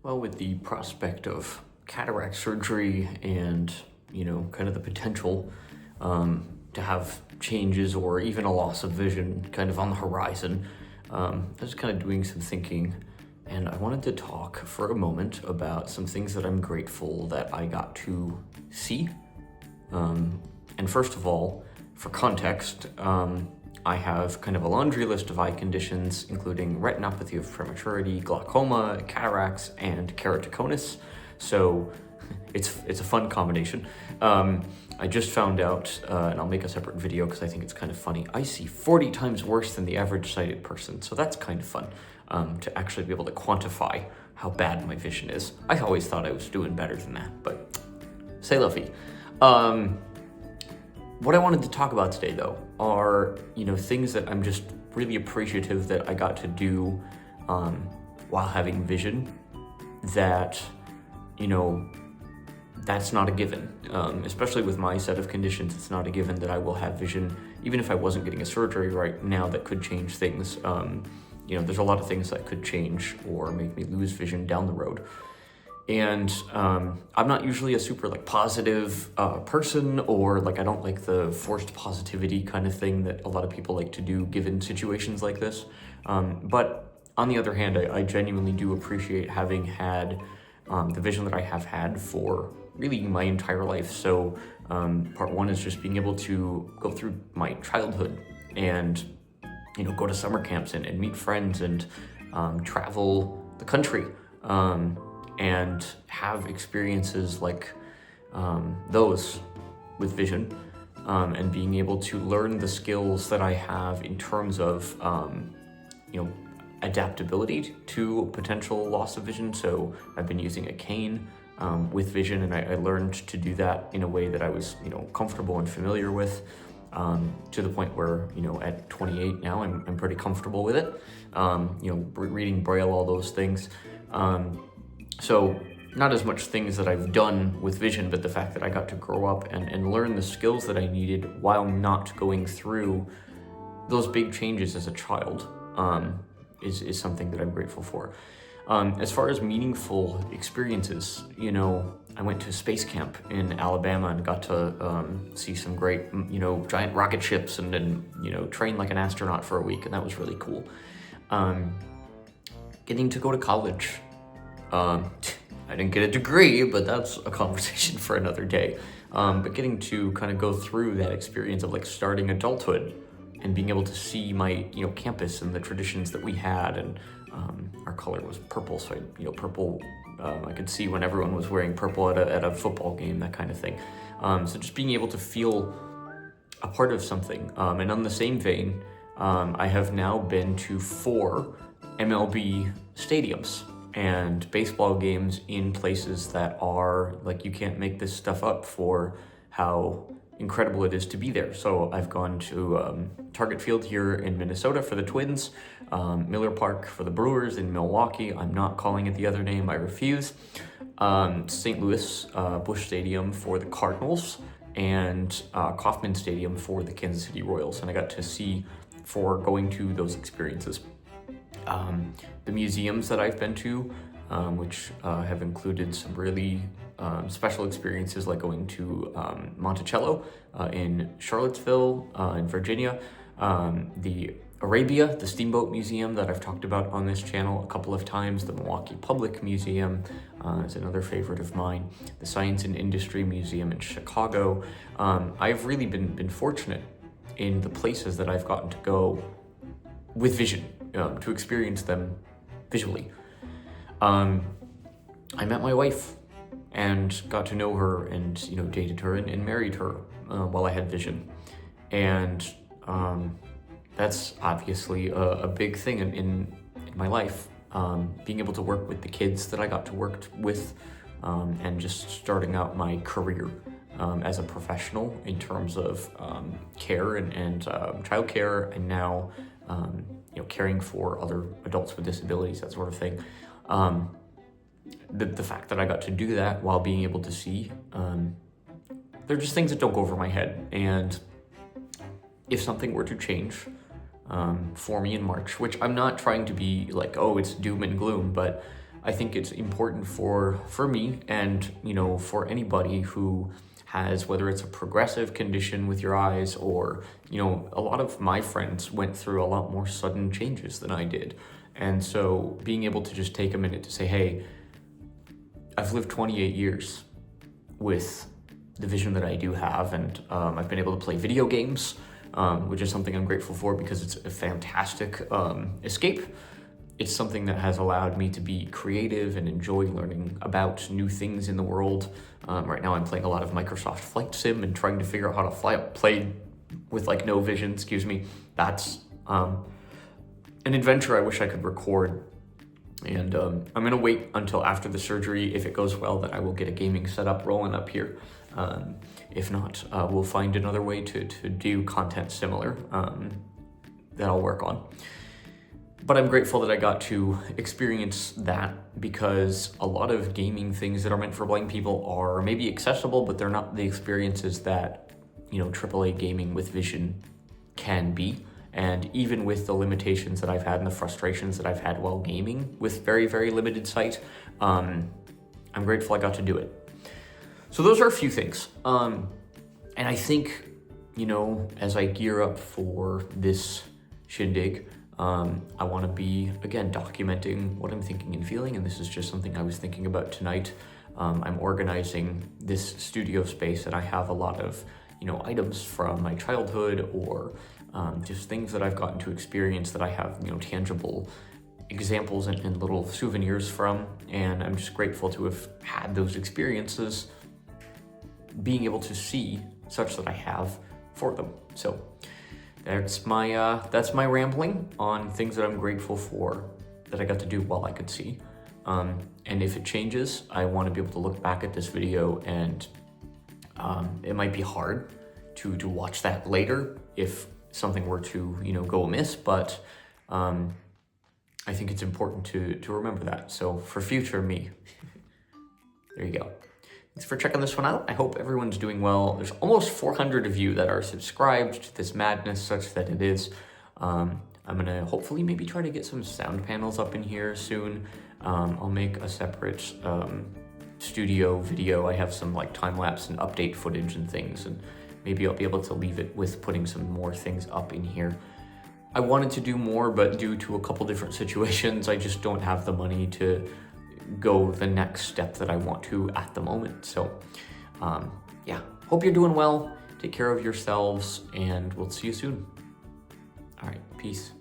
Well, with the prospect of cataract surgery and, kind of the potential to have changes or even a loss of vision kind of on the horizon, I was kind of doing some thinking, and I wanted to talk for a moment about some things that I'm grateful that I got to see. And first of all, for context, I have kind of a laundry list of eye conditions, including retinopathy of prematurity, glaucoma, cataracts, and keratoconus. So it's a fun combination. I just found out, and I'll make a separate video because I think it's kind of funny, I see 40 times worse than the average sighted person. So that's kind of fun to actually be able to quantify how bad my vision is. I always thought I was doing better than that, but say la vie. What I wanted to talk about today, though, are, things that I'm just really appreciative that I got to do while having vision that, that's not a given. Especially with my set of conditions, it's not a given that I will have vision, even if I wasn't getting a surgery right now that could change things. There's a lot of things that could change or make me lose vision down the road. And I'm not usually a super positive person, or I don't like the forced positivity kind of thing that a lot of people like to do given situations like this. But on the other hand, I genuinely do appreciate having had the vision that I have had for really my entire life. So part one is just being able to go through my childhood and go to summer camps and meet friends and travel the country. And have experiences like those with vision, and being able to learn the skills that I have in terms of, adaptability to potential loss of vision. So I've been using a cane with vision, and I learned to do that in a way that I was, comfortable and familiar with, to the point where, at 28 now, I'm pretty comfortable with it. Reading Braille, all those things. So not as much things that I've done with vision, but the fact that I got to grow up and learn the skills that I needed while not going through those big changes as a child is something that I'm grateful for. As far as meaningful experiences, I went to space camp in Alabama and got to see some great, giant rocket ships and train like an astronaut for a week, and that was really cool. Getting to go to college. I didn't get a degree, but that's a conversation for another day. But getting to kind of go through that experience of starting adulthood and being able to see my, campus and the traditions that we had, and our color was purple, so purple, I could see when everyone was wearing purple at a football game, that kind of thing. So just being able to feel a part of something. And on the same vein, I have now been to 4 MLB stadiums and baseball games in places that are you can't make this stuff up for how incredible it is to be there. So I've gone to Target Field here in Minnesota for the Twins, Miller Park for the Brewers in Milwaukee. I'm not calling it the other name, I refuse. St. Louis Busch Stadium for the Cardinals, and Kauffman Stadium for the Kansas City Royals. And I got to see for going to those experiences. The museums that I've been to, which have included some really special experiences, like going to Monticello in Charlottesville in Virginia, the Arabia, the Steamboat Museum that I've talked about on this channel a couple of times, the Milwaukee Public Museum is another favorite of mine, the Science and Industry Museum in Chicago. I've really been fortunate in the places that I've gotten to go with vision, to experience them visually. I met my wife and got to know her and, dated her and married her while I had vision. And that's obviously a big thing in my life. Being able to work with the kids that I got to work with, and just starting out my career as a professional in terms of care and childcare, and now caring for other adults with disabilities, that sort of thing. The fact that I got to do that while being able to see, they're just things that don't go over my head. And if something were to change for me in March, which I'm not trying to be like, oh, it's doom and gloom, but I think it's important for me and, for anybody who has, whether it's a progressive condition with your eyes or, a lot of my friends went through a lot more sudden changes than I did. And so being able to just take a minute to say, hey, I've lived 28 years with the vision that I do have, and I've been able to play video games, which is something I'm grateful for because it's a fantastic escape. It's something that has allowed me to be creative and enjoy learning about new things in the world. Right now I'm playing a lot of Microsoft Flight Sim and trying to figure out how to fly a plane with like no vision, excuse me. That's an adventure I wish I could record. And I'm gonna wait until after the surgery. If it goes well, that I will get a gaming setup rolling up here. If not, we'll find another way to do content similar that I'll work on. But I'm grateful that I got to experience that, because a lot of gaming things that are meant for blind people are maybe accessible, but they're not the experiences that, AAA gaming with vision can be. And even with the limitations that I've had and the frustrations that I've had while gaming with very, very limited sight, I'm grateful I got to do it. So those are a few things. And I think, as I gear up for this shindig, I want to be, again, documenting what I'm thinking and feeling, and this is just something I was thinking about tonight. I'm organizing this studio space, and I have a lot of, items from my childhood or just things that I've gotten to experience that I have, tangible examples and little souvenirs from, and I'm just grateful to have had those experiences, being able to see such that I have for them. So that's my rambling on things that I'm grateful for that I got to do while I could see. And if it changes, I want to be able to look back at this video, and it might be hard to watch that later if something were to, go amiss, but I think it's important to remember that. So for future me, there you go. Thanks for checking this one out. I hope everyone's doing well. There's almost 400 of you that are subscribed to this madness such that it is. I'm gonna hopefully maybe try to get some sound panels up in here soon. I'll make a separate studio video. I have some like time-lapse and update footage and things, and maybe I'll be able to leave it with putting some more things up in here. I wanted to do more, but due to a couple different situations, I just don't have the money to go the next step that I want to at the moment. So yeah, hope you're doing well. Take care of yourselves, and we'll see you soon. All right, peace.